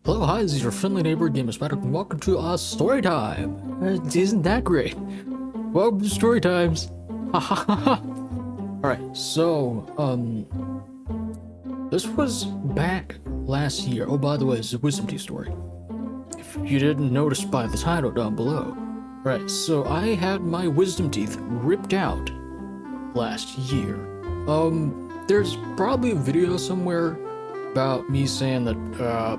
Hello, hi, this is your friendly neighbor, Gamer Spider, and welcome to Storytime. Isn't that great? Welcome to Storytimes. Ha ha ha ha. Alright, so, this was back last year. Oh, by the way, it's a Wisdom Teeth story. If you didn't notice by the title down below. Right, so I had my wisdom teeth ripped out last year. There's probably a video somewhere about me saying that,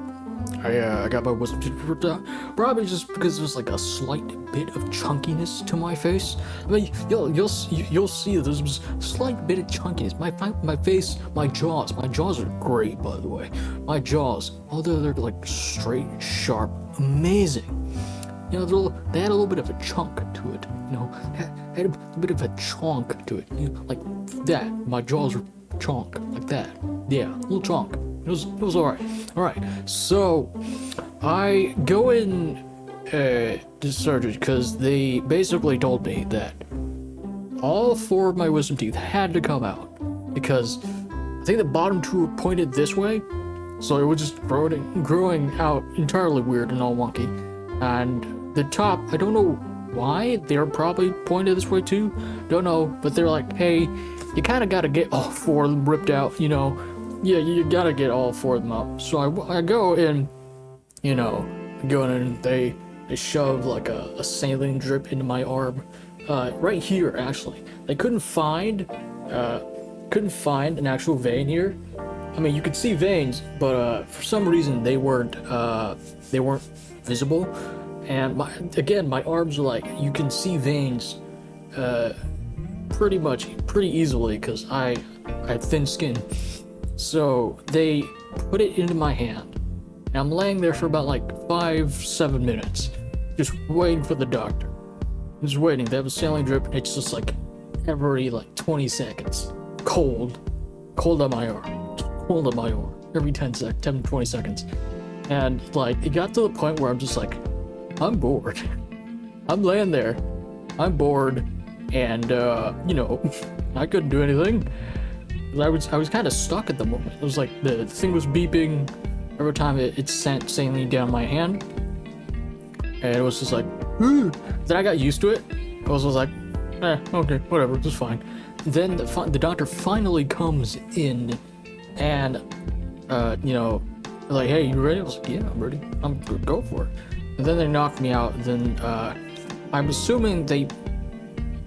I got my wisdom teeth ripped out. Probably just because there's like a slight bit of chunkiness to my face. I mean, you'll see there's a slight bit of chunkiness. My face, my jaws are great, by the way. My jaws, although they're like straight, sharp, amazing. You know, they had a little bit of a chunk to it. You know, had a bit of a chonk to it. You know, like that. My jaws were chonk like that. Yeah, a little chonk. It was alright. Alright, so I go in to surgery because they basically told me that all four of my wisdom teeth had to come out because I think the bottom two were pointed this way, so it was just growing out entirely weird and all wonky. And the top, I don't know why, they're probably pointed this way too, don't know, but they're like, hey, you kind of got to get all four of them ripped out, you know. Yeah, you gotta get all four of them up. So I go in, you know, and they shove like a saline drip into my arm, right here actually. They couldn't find an actual vein here. I mean, you could see veins, but for some reason they weren't visible. And my arms are like, you can see veins, pretty easily because I have thin skin. So they put it into my hand, and I'm laying there for about like 5-7 minutes, just waiting for the doctor. Just waiting. They have a saline drip, and it's just like every like 20 seconds, cold on my arm, cold on my arm, every 10 to 20 seconds. And like it got to the point where I'm just like, I'm bored. I'm laying there, I'm bored, and you know, I couldn't do anything. I was kind of stuck at the moment. It was like the thing was beeping every time it sent saline down my hand, and it was just like, ooh. Then I got used to it. I was like, okay, whatever, it's fine. Then the doctor finally comes in, and you know, like, hey, you ready? I was like, yeah, I'm ready. I'm good, go for it. And then they knocked me out. Then I'm assuming they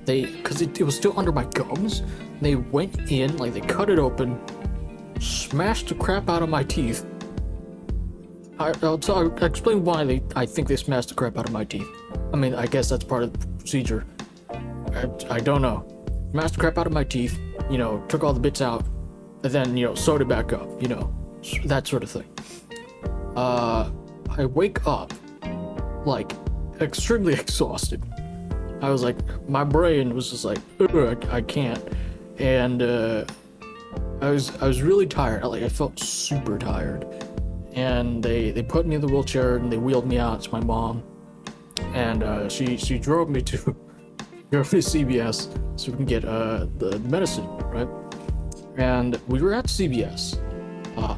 because it was still under my gums. They went in, like they cut it open, smashed the crap out of my teeth. I'll explain why I think they smashed the crap out of my teeth. I mean, I guess that's part of the procedure. I don't know. Smashed the crap out of my teeth, you know, took all the bits out, and then, you know, sewed it back up, you know, that sort of thing. I wake up, like, extremely exhausted. I was like, my brain was just like, I can't. And I was really tired. I felt super tired. And they put me in the wheelchair and they wheeled me out to my mom. And she drove me to CVS so we can get the medicine, right? And we were at CVS.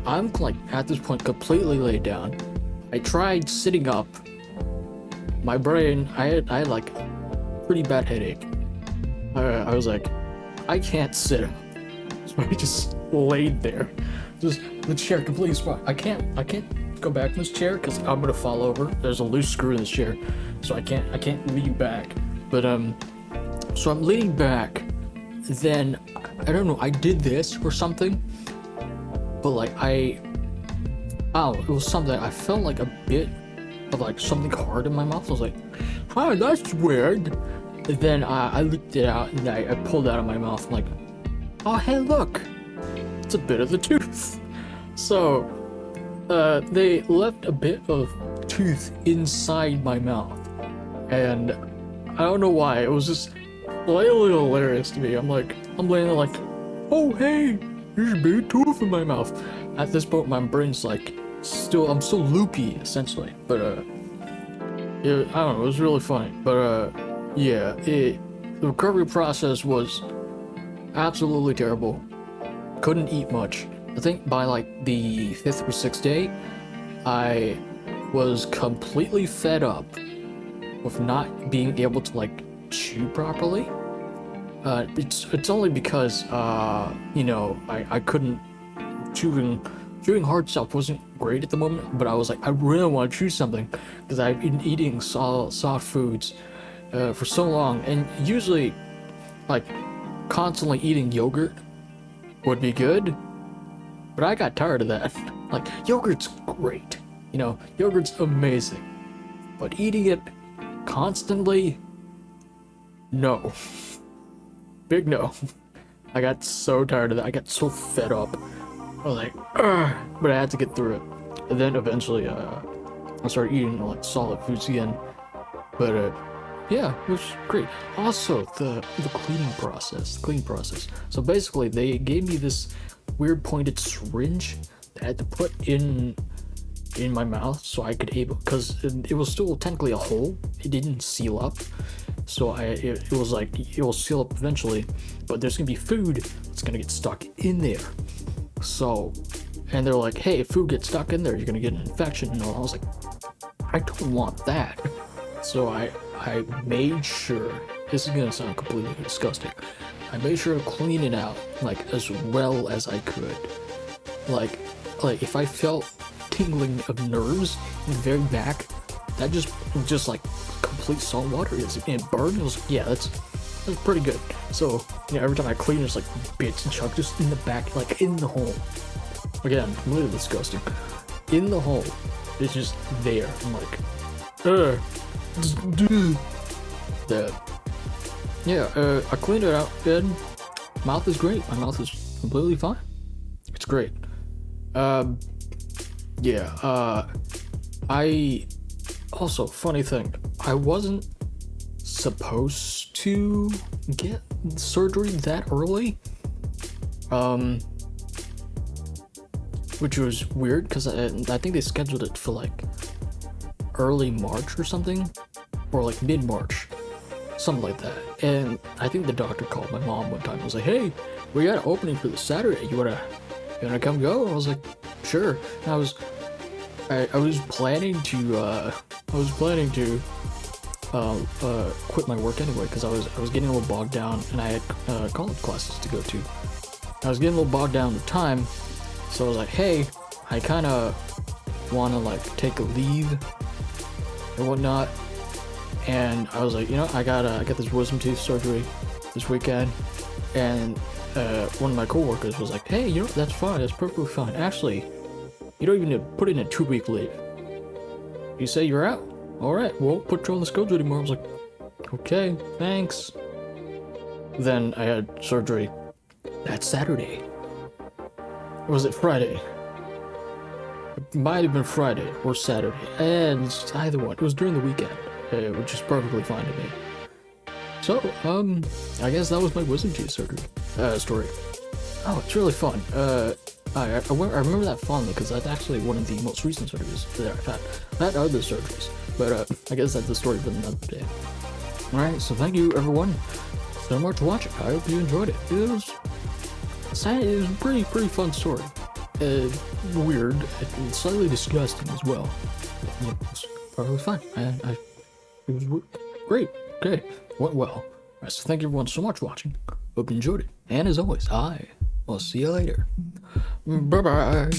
I'm like at this point completely laid down. I tried sitting up. My brain, I had like pretty bad headache. I was like, I can't sit up, so I just laid there, just the chair completely spot. I can't go back in this chair because I'm gonna fall over. There's a loose screw in this chair, so I can't lean back. But so I'm leaning back. Then I don't know. I did this or something, but like it was something. I felt like a bit of like something hard in my mouth. I was like, "Hi, that's weird." And then I looked it out and I pulled it out of my mouth. I'm like, oh, hey, look, it's a bit of the tooth. So they left a bit of tooth inside my mouth, and I don't know why. It was just slightly hilarious to me. I'm laying there like, oh, hey, there's a big tooth in my mouth. At this point, my brain's like, I'm still loopy essentially. But yeah, I don't know. It was really funny. But yeah, the recovery process was absolutely terrible. Couldn't eat much. I think by like the 5th or 6th day, I was completely fed up with not being able to like chew properly. It's only because you know, I couldn't chewing hard stuff wasn't great at the moment, but I was like, I really want to chew something because I've been eating soft foods for so long, and usually like constantly eating yogurt would be good, but I got tired of that. Like, yogurt's great, you know, yogurt's amazing, but eating it constantly, no. Big no. I got so tired of that. I got so fed up. I was like, ugh, but I had to get through it. And then eventually, I started eating like solid foods again. But yeah, it was great. Also, the cleaning process. So basically, they gave me this weird pointed syringe that I had to put in my mouth so I could because it was still technically a hole. It didn't seal up. So it was like, it will seal up eventually, but there's gonna be food that's gonna get stuck in there. So, and they're like, hey, if food gets stuck in there, you're gonna get an infection. And I was like, I don't want that. So I made sure, this is gonna sound completely disgusting, I made sure to clean it out like as well as I could. Like if I felt tingling of nerves in the very back, that just like complete salt water is, and it burned. It was, yeah, that's pretty good. So, you know, every time I clean, there's like bits and chunks just in the back, like in the hole. Again, completely disgusting. In the hole, it's just there. I'm like, that. Yeah, I cleaned it out, and mouth is great. My mouth is completely fine. It's great. Yeah, I also, funny thing, I wasn't supposed to get surgery that early, which was weird because I think they scheduled it for like early March or something, or like mid-March, something like that. And I think the doctor called my mom one time and was like, hey, we got an opening for this Saturday, you wanna come go? And I was like, sure. And I was planning to quit my work anyway, because I was getting a little bogged down, and I had college classes to go to. I was getting a little bogged down with time, so I was like, hey, I kind of want to like take a leave and whatnot. And I was like, you know, I got this wisdom tooth surgery this weekend, and one of my coworkers was like, hey, you know, that's fine, that's perfectly fine. Actually, you don't even need to put in a 2-week leave. You say you're out? Alright, won't put you on the schedule anymore. I was like, okay, thanks. Then I had surgery that Saturday. Or was it Friday? It might have been Friday or Saturday. And it's either one. It was during the weekend, which is perfectly fine to me. So, I guess that was my wisdom teeth surgery story. Oh, it's really fun. I remember that fondly because that's actually one of the most recent surgeries that I've had. I've had other surgeries, but I guess that's the story for another day. Alright, so thank you everyone so much for watching. I hope you enjoyed it. It was a pretty fun story. Weird and slightly disgusting as well. But, yeah, it was probably fine. It was great. Okay, went well. Alright, so thank you everyone so much for watching. Hope you enjoyed it. And as always, I will see you later. Bye-bye.